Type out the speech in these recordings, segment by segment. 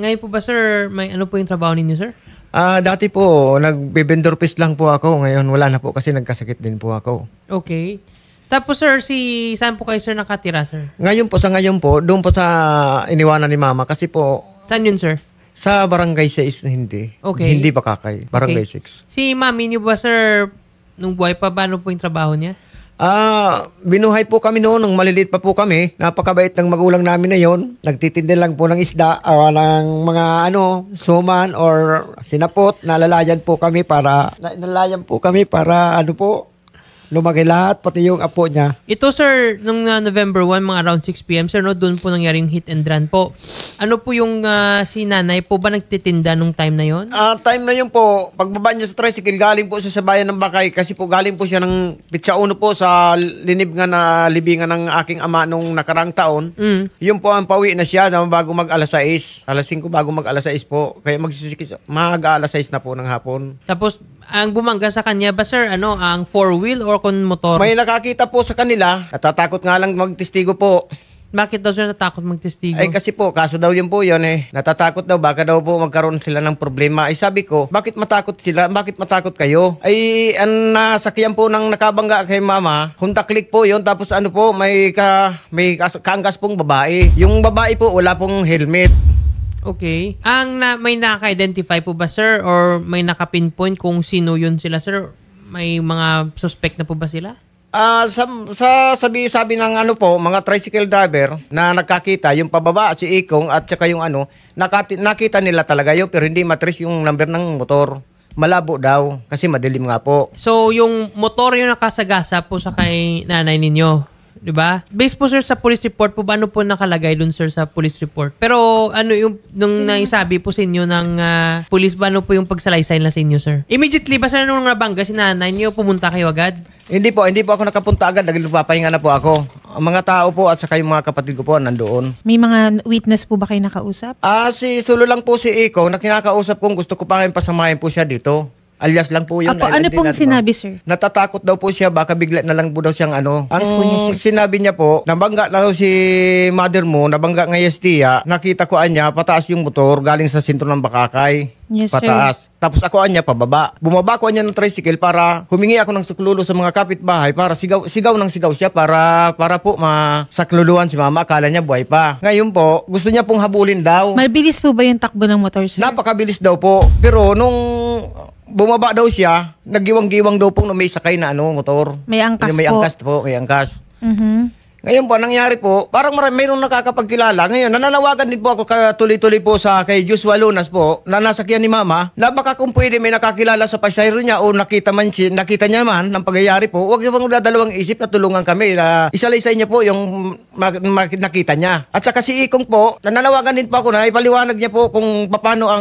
Ngayon po ba, sir, may ano po yung trabaho ninyo, sir? Dati po, nag-vendor piece lang po ako. Ngayon, wala na po kasi nagkasakit din po ako. Okay. Tapos, sir, saan po kayo, sir, nakatira, sir? Sa ngayon po, doon po sa iniwanan ni Mama kasi po... Saan yun, sir? Sa Barangay 6 hindi. Okay. Hindi Bakakay. Barangay 6. Si mami niyo ba, sir, nung buhay pa ba, ano po yung trabaho niya? Binuhay po kami noon, nung maliliit pa po kami. Napakabait ng magulang namin na yon. Nagtitinda lang po ng isda, ng mga suman or sinapot. Nalalayan po kami para lumaki lahat, pati yung apo niya. Ito, sir, nung November 1, mga around 6 p.m., sir, no, doon po nangyari yung hit and run po. Ano po yung si nanay po ba nagtitinda nung time na yon? Time na yun po, pagbaba niya sa tricycle, galing po siya sa bayan ng Bakay kasi po galing po siya ng Pitsa Uno po sa linib nga na libingan ng aking ama nung nakarang taon. Yun po ang pauwi na siya bago mag alas 6. Alas 5 bago mag alas 6 po. Kaya mag-alas 6 na po ng hapon. Tapos, ang bumangga sa kanya ba, sir, ang four-wheel or kung motor? May nakakita po sa kanila. Natatakot nga lang magtestigo po. Bakit daw sir natakot magtestigo? Ay kasi po, kaso daw yun po yun eh. Natatakot daw, baka daw po magkaroon sila ng problema. Ay sabi ko, bakit matakot sila? Bakit matakot kayo? Ay ang nasakyan po ng nakabangga kay Mama, Honda Click po yun. Tapos may kaangkas pong babae. Yung babae po, wala pong helmet. Okay. May naka-identify po ba, sir? Or may naka-pinpoint kung sino yun sila, sir? May mga suspect na po ba sila? Sabi ng mga tricycle driver na nakakita, yung pababa, si Ikong at saka yung nakita nila talaga yun pero hindi matris yung number ng motor. Malabo daw kasi madilim nga po. So, yung motor yung nakasagasa po sa kay nanay ninyo? Diba? Based po sir sa police report po, ano po nakalagay dun sir sa police report? Pero yung nung naisabi po sa inyo ng police ba, ano po yung pagsalaysay na sa inyo sir? Immediately ba sir nung nabangga si nanay niyo, pumunta kayo agad? Hindi po ako nakapunta agad dahil papahinga na po ako. Ang mga tao po at saka yung mga kapatid ko po nandoon. May mga witness po ba kayo nakausap? Si Sulo lang po si Iko na kinakausap kong gusto ko pa pasamahin po siya dito. Alias lang po yun. Apo, ano pong sinabi, sir? Natatakot daw po siya, baka bigla na lang po daw siyang Ang sinabi niya po, nabangga na si mother mo, nabangga ng Yestia, nakita ko niya, pataas yung motor, galing sa sentro ng Bakakay. Yes, pataas. Sir. Tapos ako niya pababa. Bumaba ko niya ng tricycle para humingi ako ng suklulo sa mga kapitbahay para sigaw siya para po masakluluan si Mama. Akala niya buhay pa. Ngayon po, gusto niya pong habulin daw. Mabilis po ba yung takbo ng motor, sir? Napakabilis daw po. Pero nung bumaba daw siya, nagiwang-giwang daw pong may sakay na motor. May angkas may po. May angkas. Ngayon po, nangyari po, parang mayroong nakakapagkilala. Ngayon, nananawagan din po ako tuloy-tuloy po kay Joshua Lunas po, na nasakyan ni Mama, na baka kung pwede may nakakilala sa pasahero niya o nakita niya man ng pagyayari po, huwag niyo pang dadalawang isip na tulungan kami. Isalaysay niya po yung nakita niya. At saka si Ikong po, nananawagan din po ako na ipaliwanag niya po kung paano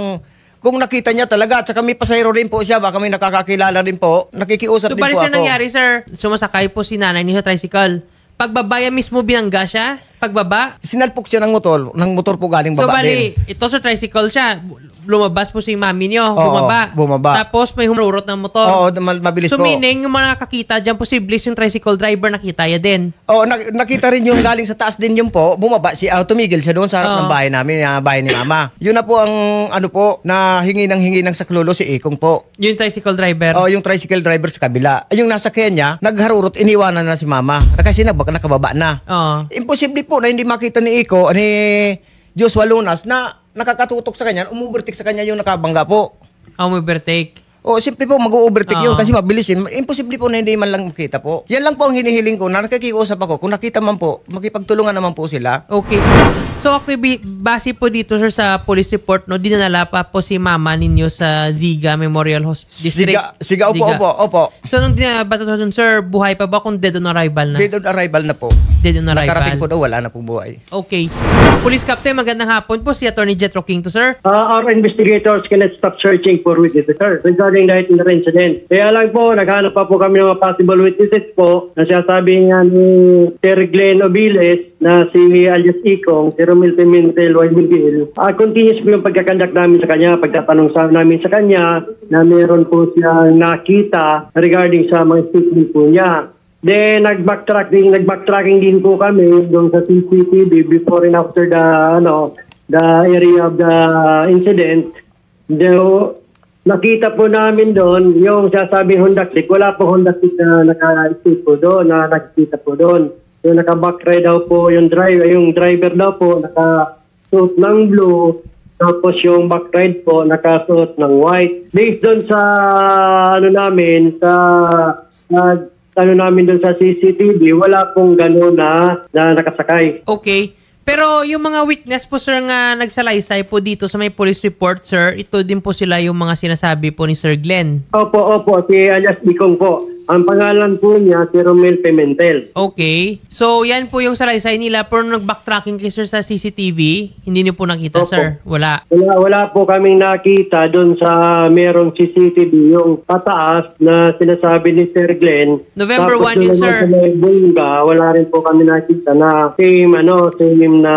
kung nakita niya talaga at saka may pasahero rin po siya, baka may nakakakilala rin po, nakikiusap din po ako. So, bali sir nangyari, sir, sumasakay po si nanay niyo sa tricycle. Pagbabaya mismo binangga siya? Pagbaba? Sinalpok siya ng motor po galing baba din. So bali, ito sa tricycle siya, lumabas po si mami niyo, bumaba. Tapos may humurot ng motor. Oo, mabilis po. So meaning, yung mga nakakita dyan, posible yung tricycle driver nakita ya din. Oo, nakita rin yung galing sa taas din yung po, bumaba tumigil siya doon sa harap ng bahay namin, bahay ni Mama. Yun na po ang na hingi ng saklulo si Ikong po. Yung tricycle driver? Oo, yung tricycle driver sa kabila. Yung nasa Kenya, nagharurot, iniwanan na si Mama. Kasi nakababa na. Imposible po na hindi makita ni Iko, ni Joshua Lunas na nakakatutok sa kanya, umubertik sa kanya yung nakabangga po. Umubertik? O, simple po, mag-overtake yun kasi mabilis yun. Imposible po na hindi man lang makita po. Yan lang po ang hinihiling ko na nakikiusap ako. Kung nakita man po, makipagtulungan naman po sila. Okay. So, actually, base po dito, sir, sa police report, dinanala pa po si Mama ninyo sa Ziga Memorial District. Ziga, opo. So, nung dinabata doon, sir, buhay pa ba kung dead on arrival na? Dead on arrival na po. Dead on arrival. Nakarating po daw, wala na pong buhay. Okay. Police Captain, magandang hapon po. Si Attorney Jetro King to, sir. Our investigators cannot stop searching for witnesses, sir. Regarding the incident. Kaya lang po, naghanap pa po kami ng mga possible witnesses po na sinasabi nga ni Sir Glenn Obiles na si alias Ikong, si Romel Pimentel, Y. Miguel. Continuous po yung pagkakandak namin sa kanya, pagtatanong namin sa kanya na meron po siyang nakita regarding sa mga statement po niya. Then, nag-backtracking din po kami doon sa CCTV before and after the area of the incident. Nakita po namin doon, yung sasabi Honda Click, wala po Honda Click na naka-stick po doon, na nakikita po doon. Yung naka-backride daw po, yung driver daw po, naka-suit ng blue, tapos yung backride po, naka-suit ng white. Based doon sa, namin doon sa CCTV, wala pong gano'n na nakasakay. Okay. Pero yung mga witness po, sir, nga nagsalaysay po dito sa may police report, sir, ito din po sila yung mga sinasabi po ni Sir Glenn. Opo. Si alias Ikong po. Ang pangalan po niya, si Romel Pimentel. Okay. So, yan po yung salaysay nila. Pero nag-backtracking kay sir sa CCTV, hindi niyo po nakita, Opo. sir? Wala. Wala po kaming nakita doon sa merong CCTV, yung pataas na sinasabi ni Sir Glenn. November 1 yun, sir. Wala rin po kami nakita na same na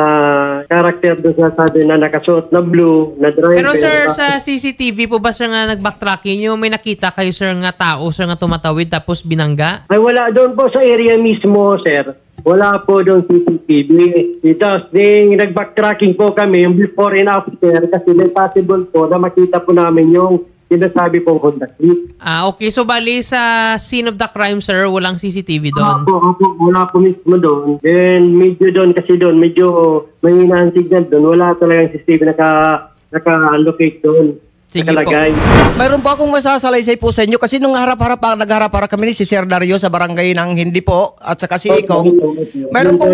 character doon sa sabi na nakasuot na blue, na driver. Pero sir, sa CCTV po ba, sir, nga nag-backtracking, yung may nakita kayo, sir, nga tao, sir, nga tumatawid tapos binangga? Ay wala doon po sa area mismo, sir. Wala po doon CCTV. Tapos, nag-backtracking po kami yung before and after kasi may possible po na makita po namin yung sinasabi pong Honda Click. Okay. So, bali sa scene of the crime, sir, walang CCTV doon? Wala po mismo doon. Then, medyo doon kasi doon, medyo mahina ang signal doon. Wala talagang CCTV naka-locate doon. Sige nakalagay. Mayroon po akong masasalaysay po sa inyo kasi nung nagharap-harap kami ni si Sir Dario sa barangay ng Hindi po at saka si Ikong. Mayroon po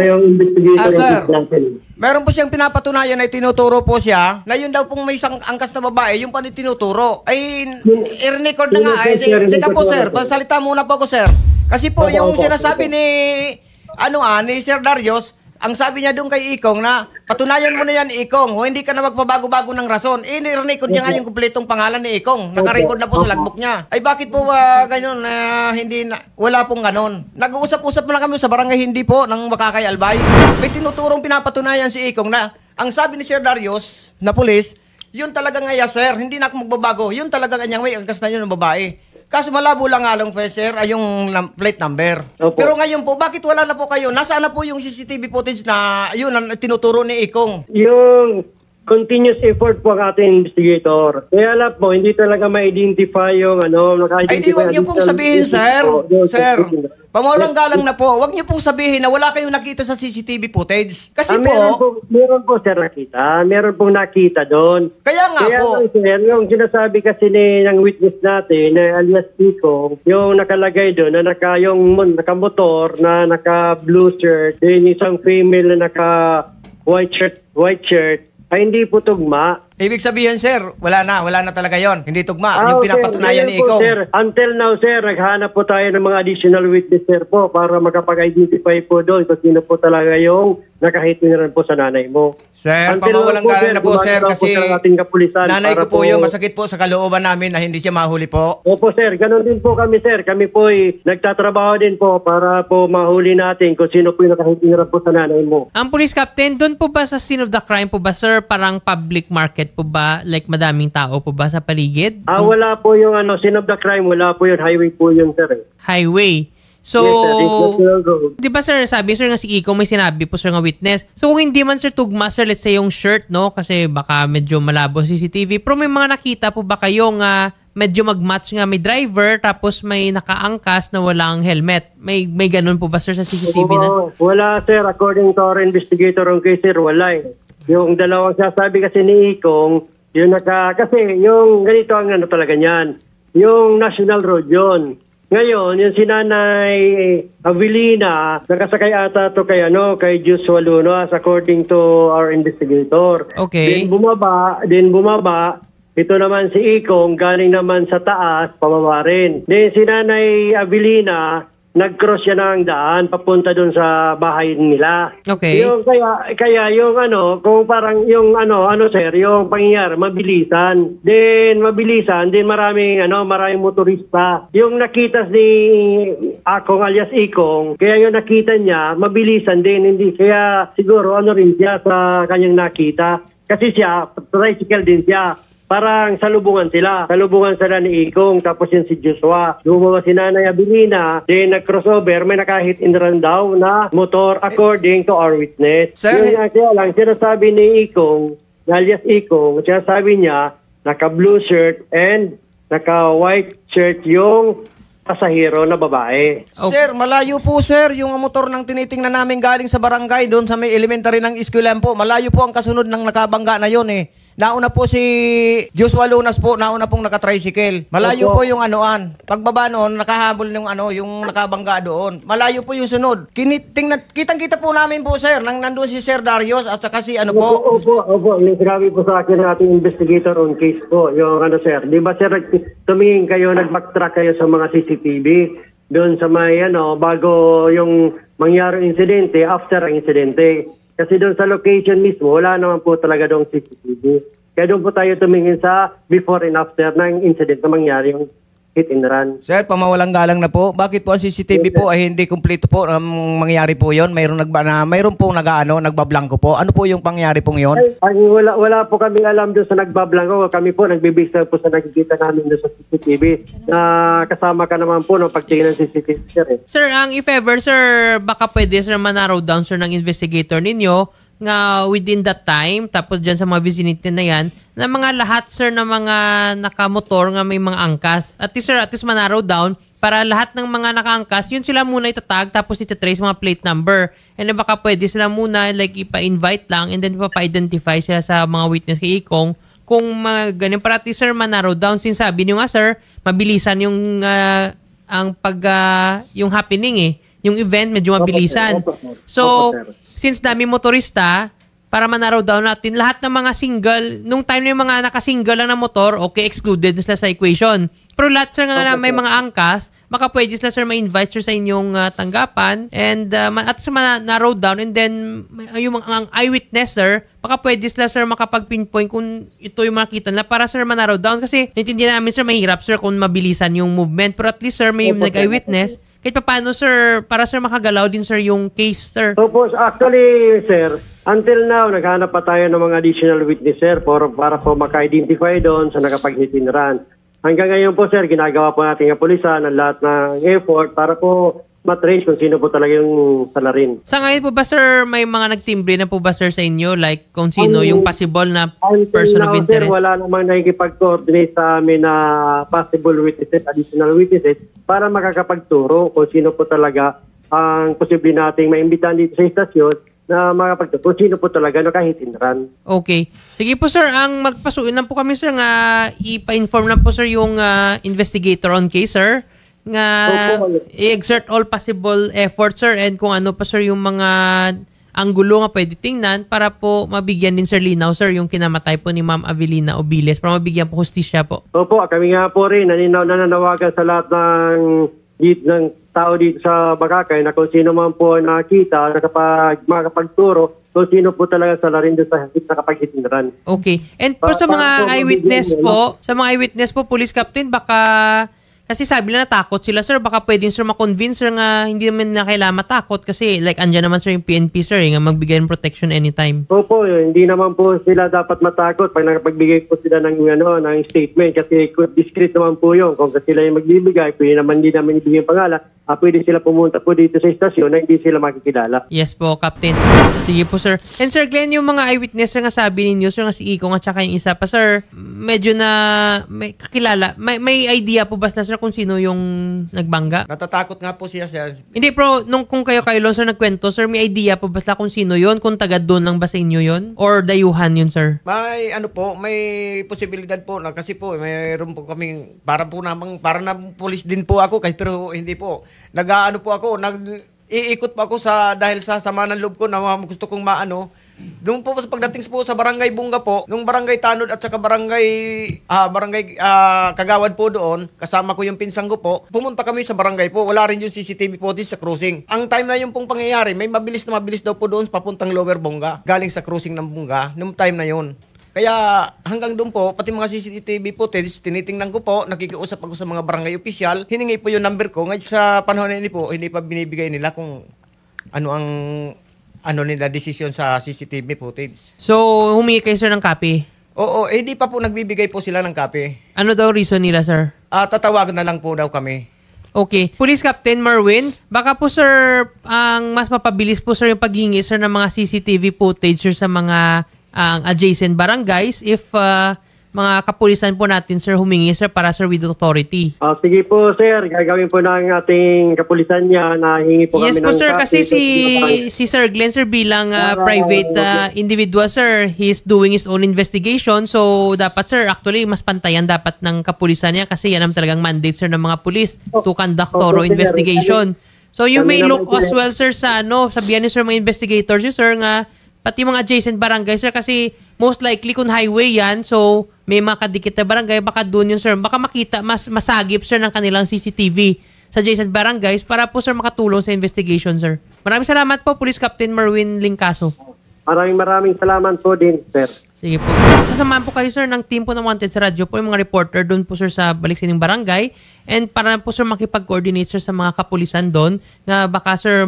meron po siyang pinapatunayan na tinuturo po siya na yun daw pong may isang angkas na babae, yung pa tinuturo. Ay, i-record na nga. Ay, teka po, sir. Pasalita muna po ako, sir. Kasi po, yung sinasabi ni Sir Darius, ang sabi niya doon kay Ikong na patunayan mo na yan, Ikong, o hindi ka na magpabago-bago ng rason. I-record niya nga yung kumpletong pangalan ni Ikong. Naka-record na po sa logbook niya. Ay bakit po ganyan wala pong ganon. Nag-uusap-usap na kami sa barangay Hindi po ng Makakay Albay. May tinuturong pinapatunayan si Ikong na ang sabi ni Sir Darius na pulis, yun talaga nga sir, hindi na ako magbabago. Yun talaga kanyang may angkas na yun ng babae. Kaso malabo lang nga lang, sir, ay yung plate number. Opo. Pero ngayon po, bakit wala na po kayo? Nasaan na po yung CCTV footage na yun ang tinuturo ni Ikong? Yung continuous effort po ang ating investigator. Kaya alam po, hindi talaga ma-identify yung Ay di, huwag niyo pong sabihin, sir. Sir, pamulang galang na po. Huwag niyo pong sabihin na wala kayong nakita sa CCTV footage. Kasi meron po, sir, nakita. Meron pong nakita doon. Kaya nga po. Lang, sir, yung sinasabi kasi ng witness natin, na alias Pico, yung nakalagay doon, na nakamotor, na naka-blue shirt, then isang female na naka-white shirt, ay hindi po tugma. Ibig sabihin, sir, wala na talaga yon. Hindi tugma. Yung pinapatunayan ni Ikong. Sir, until now, sir, naghanap po tayo ng mga additional witness, sir, po, para makapag-identify po doon kung sino po talaga yung nakahit na rin po sa nanay mo. Sir, pamawalang galang na po, sir, kasi nanay ko po yung masakit po sa kalooban namin na hindi siya mahuli po. Opo, sir. Ganon din po kami, sir. Kami po nagtatrabaho din po para po mahuli natin kung sino po yung nakahit na rin po sa nanay mo. Ang police captain, doon po ba sa scene of the crime po ba, sir, parang public market po ba? Like madaming tao po ba sa paligid? Wala po yung scene of the crime. Wala po yun. Highway po yun, sir. Highway. So, yes, di ba sir, sabi sir nga si Ikong may sinabi po sir nga witness. So kung hindi man sir tugma sir, let's say yung shirt, no? Kasi baka medyo malabo CCTV. Pero may mga nakita po ba kayo nga medyo mag-match nga may driver tapos may nakaangkas na walang helmet? May ganun po ba sir sa CCTV na? Wala sir. According to our investigator on case, sir, wala eh. Yung dalawang sasabi kasi ni Ikong, kasi yung ganito ang talaga niyan. Yung National Road yun. Ngayon, yung si Nanay Avelina, nakasakay ata to kay Joshua Lunas according to our investigator. Okay. Then bumaba, ito naman si Ikong, galing naman sa taas, pababa rin. Then si Nanay Avelina, nag-cross siya ng daan papunta doon sa bahay nila. Okay. Yung kaya yung kung parang yung sir, yung pangyayari mabilisan. Then maraming motorista. Yung nakita ni Akong alias Ikong, kaya yung nakita niya mabilisan din, hindi kaya siguro rin siya sa kanyang nakita. Kasi siya tricycle din siya. Parang salubungan sila ni Ikong, tapos yun si Joshua. Lumabas si Nanay Abilina, then nag-crossover, may nakahit and run down na motor according to our witness. Sir, kaya lang, sinasabi ni Ikong, alias Ikong, sinasabi niya, naka-blue shirt and naka-white shirt yung pasahero na babae. Sir, malayo po sir, yung motor ng tinitingnan namin galing sa barangay doon sa may elementary ng eskwelahan po. Malayo po ang kasunod ng nakabangga na yon eh. Nauna po si Joshua Lunas po, nauna pong naka-tricycle. Malayo po yung anoan. Pagbaba noon, nakahabol yung nakabangga doon. Malayo po yung sunod. Kitang-kita po namin po sir, nang nandun si Sir Darius at saka si ano po. Opo. Yung sinabi po sa akin ng ating investigator on case po, yung ano sir. Di ba sir, tumingin kayo, nag-backtrack kayo sa mga CCTV doon sa may bago yung mangyari insidente, after ang insidente. Kasi doon sa location mismo, wala naman po talaga doon CCTV. Kaya doon po tayo tumingin sa before and after ng incident na mangyari yung hit and run. Sir, pamawalang galang na po. Bakit po ang CCTV po ay hindi kumpleto po ang mangyari po yon? Mayroon pong nagbablanko po. Ano po yung pangyari pong yon? Wala po kaming alam doon sa nagbablanko. Kami po nagbibase po sa nakikita namin doon sa CCTV. Kasama ka naman po ng pagtingin ng CCTV, sir. Sir, ang if ever, sir, baka pwede, sir, manarrow down, sir, ng investigator ninyo nga within that time, tapos dyan sa mga vicinity na yan, na mga lahat, sir, na mga nakamotor nga may mga angkas. At least, sir, manarrow down para lahat ng mga nakaangkas, yun sila muna itatag, tapos itatrace mga plate number. And then baka pwede sila muna, like, ipa-invite lang, and then ipa-identify sila sa mga witness kay Ikong. Kung ganyan, para at least, sir, manarrow down. Since sabi niyo nga, sir, mabilisan yung yung happening eh. Yung event, medyo mabilisan. So, since dami motorista, para manarrow down natin, lahat ng mga single, nung time na yung mga nakasingle lang na motor, okay, excluded na sila sa equation. Pero lahat, sir, nga na may mga angkas, baka pwede sila, sir, ma-invite, sir, sa inyong tanggapan, and at sa narrow down, and then, yung mga eyewitness, sir, baka pwede sila, sir, makapag-pinpoint kung ito yung makita nila para, sir, manarrow down. Kasi, naintindihan namin, sir, mahirap, sir, kung mabilisan yung movement. Pero at least, sir, may nag-eyewitness. Kahit pa paano, sir, para, sir, makagalaw din, sir, yung case, sir. So, actually, sir, until now, naghanap pa tayo ng mga additional witness, sir, para po maka-identify doon sa nakapag-hit and run. Hanggang ngayon po, sir, ginagawa po natin ang pulisan ang lahat ng effort para po matrace kung sino po talaga yung salarin. Sa ngayon po ba, sir, may mga nagtimbre na po ba, sir, sa inyo? Like, kung sino yung possible na person of interest? Sir, wala namang nakikipag-coordinate sa amin na possible witnesses, additional witnesses, para makakapagturo kung sino po talaga ang posible nating maimbitahan dito sa istasyon na makapagturo kung sino po talaga nakahit and run. Okay. Sige po, sir. Ang magpasuin lang po kami, sir, nga ipa-inform lang po, sir, yung investigator on case, sir, nga i-exert all possible effort, sir, and kung ano pa, sir, yung mga anggulo nga pwede tingnan para po mabigyan din, sir, linaw, sir, yung kinamatay po ni Ma'am Avelina Obiles para mabigyan po hustisya po. Opo, kami nga po rin nananawagan sa lahat ng tao dito sa Boracay na kung sino man po nakita, makapagturo, kung sino po talaga salarin doon sa nakapag-hit and run. Okay. And po sa mga eyewitness po, Police Captain, baka kasi sabi nila natakot sila, sir. Baka pwedeng, sir, makonvince, sir, nga hindi naman na kailangan matakot kasi like andyan naman, sir, yung PNP, sir, nga magbigay ng protection anytime. Opo, hindi naman po sila dapat matakot pag nakapagbigay po sila ng statement kasi discreet naman po yun. Kung sila yung magbibigay, pwede naman hindi naman ibigay yung pangalan, pwede sila pumunta po dito sa istasyon na hindi sila makikilala. Yes po, Captain. Sige po, sir. And sir Glenn, yung mga eyewitness, sir, nga sabi ninyo, sir, nga si Ikong at saka yung isa pa, sir, medyo na may kakilala. May idea po ba na, sir, kung sino yung nagbangga? Natatakot nga po siya, sir. Hindi, pero kung kayo lang, sir, nagkwento, sir, may idea po ba kung sino yon? Kung taga doon lang ba sa inyo yon? Or dayuhan yun, sir? May posibilidad po na kasi po mayroon po kaming para na police din po ako pero hindi po. Iikot po ako dahil sa sama ng loob ko na gusto kong Nung po pagdating po sa Barangay Bunga po, nung Barangay Tanod at saka Barangay Kagawad po doon, kasama ko yung pinsang ko po, pumunta kami sa barangay po, wala rin yung CCTV footage sa cruising. Ang time na yung pong pangyayari, may mabilis daw po doon papuntang Lower Bunga, galing sa cruising ng Bunga, nung time na yun. Kaya hanggang doon po, pati mga CCTV footage, tinitingnan ko po, nakikiusap ako sa mga barangay official, hiningi po yung number ko, ngayon sa panahon na ini po, hindi pa binibigay nila kung ano nila desisyon sa CCTV footage. So, humingi kayo, sir, ng copy? Oo, di pa po nagbibigay po sila ng copy. Ano daw reason nila, sir? Tatawagan na lang po daw kami. Okay. Police Captain Marwin, baka po, sir, ang mas mapabilis po, sir, yung paghingi, sir, ng mga CCTV footage, sir, sa mga ang adjacent barangays if mga kapulisan po natin, sir, humingi, sir, para, sir, with authority. Sige po, sir. Gagawin po ng ating kapulisan niya na hingi po Yes kami po, ng sir, copy. kasi si Sir Glenn, sir, bilang private individual, sir, he's doing his own investigation. So, dapat, sir, actually, mas pantayan dapat ng kapulisan niya kasi yan ang talagang mandate, sir, ng mga pulis to conduct thorough sir. investigation. So, you Kami may naman look po, as sir. well, sir, sa sabihan niyo, sir, mga investigators, yun, sir, nga pati mga adjacent barangay, sir, kasi most likely kung highway yan, so may mga kadikit na barangay, baka doon yun, sir, baka makita, masagip, sir, ng kanilang CCTV sa adjacent barangays para po, sir, makatulong sa investigation, sir. Maraming salamat po, Police Captain Marwin Lingcaso. Maraming salamat po din, sir. Sige po. Kasamahan po kayo, sir, ng team po ng Wanted sa radyo po, yung mga reporter doon po, sir, sa Baliksinong Barangay. And para po, sir, makipag-coordinate, sir, sa mga kapulisan doon na baka, sir,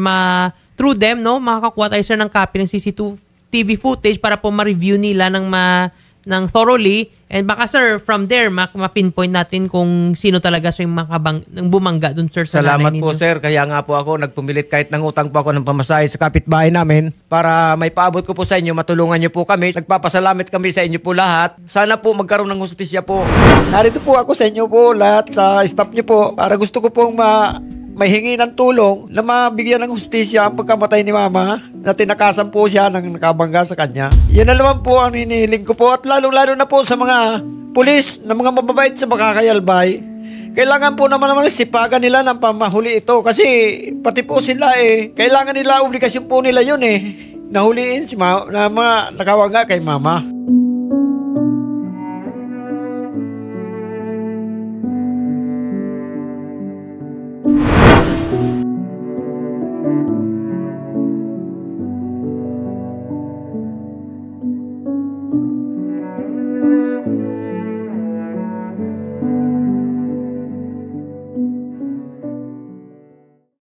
through them, no, makakakuha tayo, sir, ng copy ng CCTV footage para po ma-review nila ng thoroughly. And baka, sir, from there, ma-pinpoint natin kung sino talaga, sir, yung bumangga doon, sir, sa Salamat nanay po, ninyo. sir. Kaya nga po ako nagpumilit kahit nangutang po ako ng pamasahe sa kapitbahay namin para may paabot ko po sa inyo, matulungan niyo po kami. Nagpapasalamat kami sa inyo po lahat. Sana po magkaroon ng hustisya po. Narito po ako sa inyo po lahat, sa staff niyo po, para gusto ko pong may hingi ng tulong na mabigyan ng hustisya ang pagkamatay ni Mama na tinakasan po siya ng nakabangga sa kanya. Yan na naman po ang hinihiling ko po at lalo-lalo na po sa mga pulis na mga mababait sa Makakayalbay. Kailangan po naman sipagan nila ng pamahuli ito kasi pati po sila kailangan nila, obligasyon po nila yun nahuliin si na mga nakawangga kay Mama.